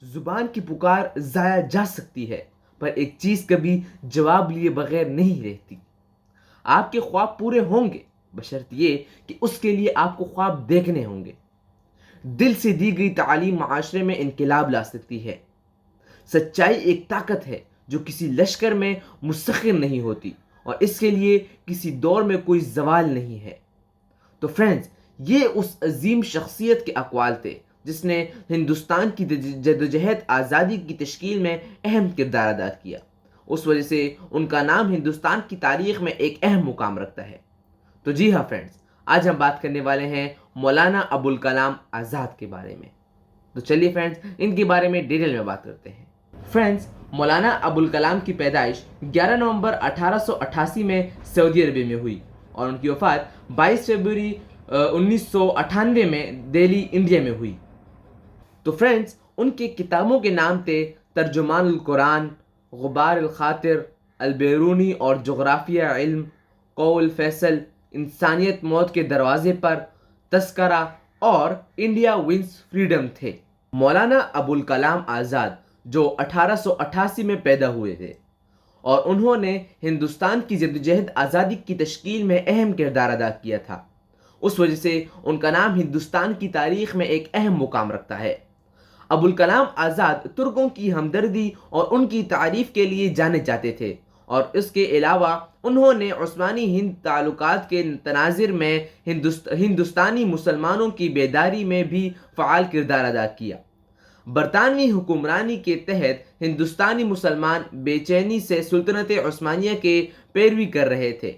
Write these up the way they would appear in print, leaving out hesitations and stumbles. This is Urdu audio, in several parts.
زبان کی پکار ضائع جا سکتی ہے، پر ایک چیز کبھی جواب لیے بغیر نہیں رہتی۔ آپ کے خواب پورے ہوں گے، بشرط یہ کہ اس کے لیے آپ کو خواب دیکھنے ہوں گے۔ دل سے دی گئی تعلیم معاشرے میں انقلاب لا سکتی ہے۔ سچائی ایک طاقت ہے جو کسی لشکر میں مستقر نہیں ہوتی، اور اس کے لیے کسی دور میں کوئی زوال نہیں ہے۔ تو فرینڈز، یہ اس عظیم شخصیت کے اقوال تھے جس نے ہندوستان کی جدوجہد آزادی کی تشکیل میں اہم کردار ادا کیا۔ اس وجہ سے ان کا نام ہندوستان کی تاریخ میں ایک اہم مقام رکھتا ہے۔ تو جی ہاں فرینڈز، آج ہم بات کرنے والے ہیں مولانا ابوالکلام آزاد کے بارے میں۔ تو چلیے فرینڈز، ان کے بارے میں ڈیٹیل میں بات کرتے ہیں۔ فرینڈز، مولانا ابوالکلام کی پیدائش 11 نومبر 1888 میں سعودی عربیہ میں ہوئی، اور ان کی وفات 22 فروری 1998 میں دہلی، انڈیا میں ہوئی۔ تو فرینڈز، ان کے کتابوں کے نام تھے ترجمان القرآن، غبار الخاطر، البیرونی اور جغرافیہ علم، قول فیصل، انسانیت موت کے دروازے پر، تذکرہ اور انڈیا ونس فریڈم تھے۔ مولانا ابوالکلام آزاد جو 1888 میں پیدا ہوئے تھے، اور انہوں نے ہندوستان کی جدوجہد آزادی کی تشکیل میں اہم کردار ادا کیا تھا۔ اس وجہ سے ان کا نام ہندوستان کی تاریخ میں ایک اہم مقام رکھتا ہے۔ ابوالکلام آزاد ترکوں کی ہمدردی اور ان کی تعریف کے لیے جانے جاتے تھے، اور اس کے علاوہ انہوں نے عثمانی ہند تعلقات کے تناظر میں ہندوستانی مسلمانوں کی بیداری میں بھی فعال کردار ادا کیا۔ برطانوی حکمرانی کے تحت ہندوستانی مسلمان بے چینی سے سلطنت عثمانیہ کے پیروی کر رہے تھے،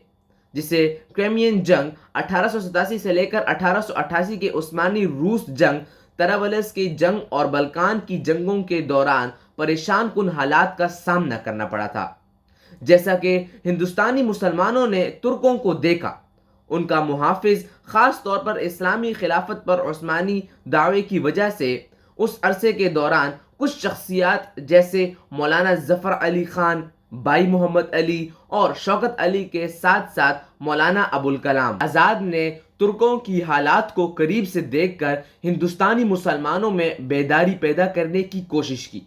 جسے کرائمین جنگ 1887 سے لے کر 1888 کے عثمانی روس جنگ، طرابلس کی جنگ اور بلکان کی جنگوں کے دوران پریشان کن حالات کا سامنا کرنا پڑا تھا۔ جیسا کہ ہندوستانی مسلمانوں نے ترکوں کو دیکھا، ان کا محافظ خاص طور پر اسلامی خلافت پر عثمانی دعوے کی وجہ سے اس عرصے کے دوران کچھ شخصیات جیسے مولانا ظفر علی خان، بھائی محمد علی اور شوکت علی کے ساتھ ساتھ مولانا ابوالکلام آزاد نے ترکوں کی حالات کو قریب سے دیکھ کر ہندوستانی مسلمانوں میں بیداری پیدا کرنے کی کوشش کی۔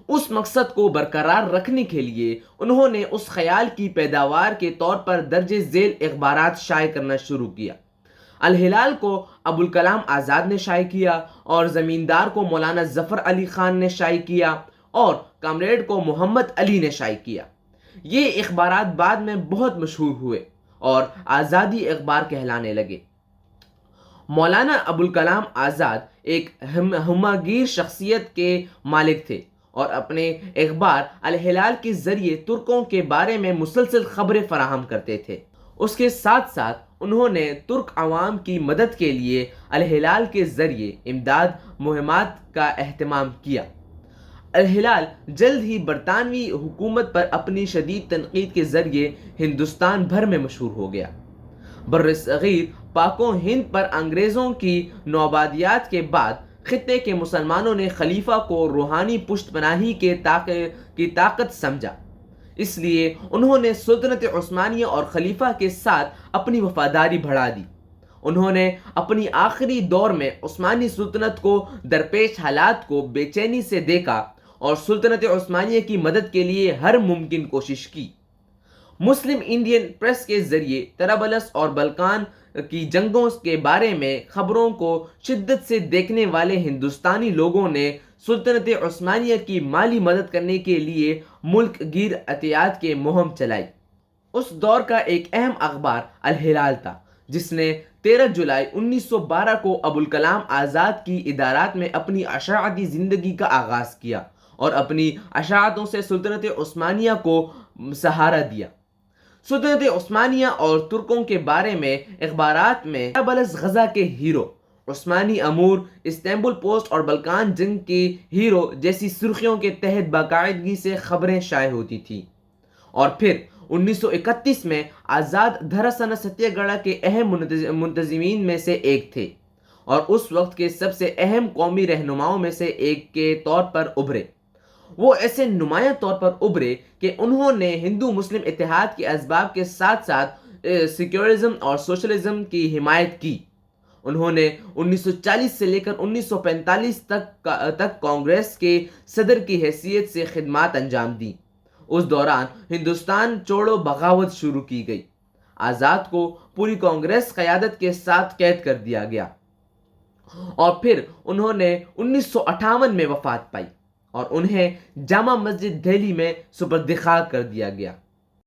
اس مقصد کو برقرار رکھنے کے لیے انہوں نے اس خیال کی پیداوار کے طور پر درج ذیل اخبارات شائع کرنا شروع کیا۔ الہلال کو ابوالکلام آزاد نے شائع کیا، اور زمیندار کو مولانا ظفر علی خان نے شائع کیا، اور کامریڈ کو محمد علی نے شائع کیا۔ یہ اخبارات بعد میں بہت مشہور ہوئے اور آزادی اخبار کہلانے لگے۔ مولانا ابوالکلام آزاد ایک ہمگیر شخصیت کے مالک تھے، اور اپنے اخبار الہلال کے ذریعے ترکوں کے بارے میں مسلسل خبریں فراہم کرتے تھے۔ اس کے ساتھ ساتھ انہوں نے ترک عوام کی مدد کے لیے الہلال کے ذریعے امداد مہمات کا اہتمام کیا۔ الہلال جلد ہی برطانوی حکومت پر اپنی شدید تنقید کے ذریعے ہندوستان بھر میں مشہور ہو گیا۔ برصغیر پاک و ہند پر انگریزوں کی نوآبادیات کے بعد خطے کے مسلمانوں نے خلیفہ کو روحانی پشت پناہی کی طاقت سمجھا، اس لیے انہوں نے سلطنت عثمانیہ اور خلیفہ کے ساتھ اپنی وفاداری بڑھا دی۔ انہوں نے اپنی آخری دور میں عثمانی سلطنت کو درپیش حالات کو بے چینی سے دیکھا، اور سلطنت عثمانیہ کی مدد کے لیے ہر ممکن کوشش کی۔ مسلم انڈین پریس کے ذریعے طرابلس اور بلکان کی جنگوں کے بارے میں خبروں کو شدت سے دیکھنے والے ہندوستانی لوگوں نے سلطنت عثمانیہ کی مالی مدد کرنے کے لیے ملک گیر عطیات کی مہم چلائی۔ اس دور کا ایک اہم اخبار الہلال تھا، جس نے 13 جولائی 1912 کو ابوالکلام آزاد کی ادارات میں اپنی اشاعتی زندگی کا آغاز کیا، اور اپنی اشاعتوں سے سلطنت عثمانیہ کو سہارا دیا۔ سلطنت عثمانیہ اور ترکوں کے بارے میں اخبارات میں طرابلس غزہ کے ہیرو، عثمانی امور، استنبول پوسٹ اور بلکان جنگ کے ہیرو جیسی سرخیوں کے تحت باقاعدگی سے خبریں شائع ہوتی تھیں۔ اور پھر 1931 میں آزاد دھراسنا ستیہ گڑھا کے اہم منتظمین میں سے ایک تھے، اور اس وقت کے سب سے اہم قومی رہنماؤں میں سے ایک کے طور پر ابھرے۔ وہ ایسے نمایاں طور پر ابھرے کہ انہوں نے ہندو مسلم اتحاد کے اسباب کے ساتھ ساتھ سیکولرزم اور سوشلزم کی حمایت کی۔ انہوں نے 1940 سے لے کر 1945 تک کانگریس کے صدر کی حیثیت سے خدمات انجام دیں۔ اس دوران ہندوستان چھوڑو بغاوت شروع کی گئی۔ آزاد کو پوری کانگریس قیادت کے ساتھ قید کر دیا گیا اور پھر انہوں نے 1958 میں وفات پائی اور انہیں جامع مسجد دہلی میں سپرد خاک کر دیا گیا۔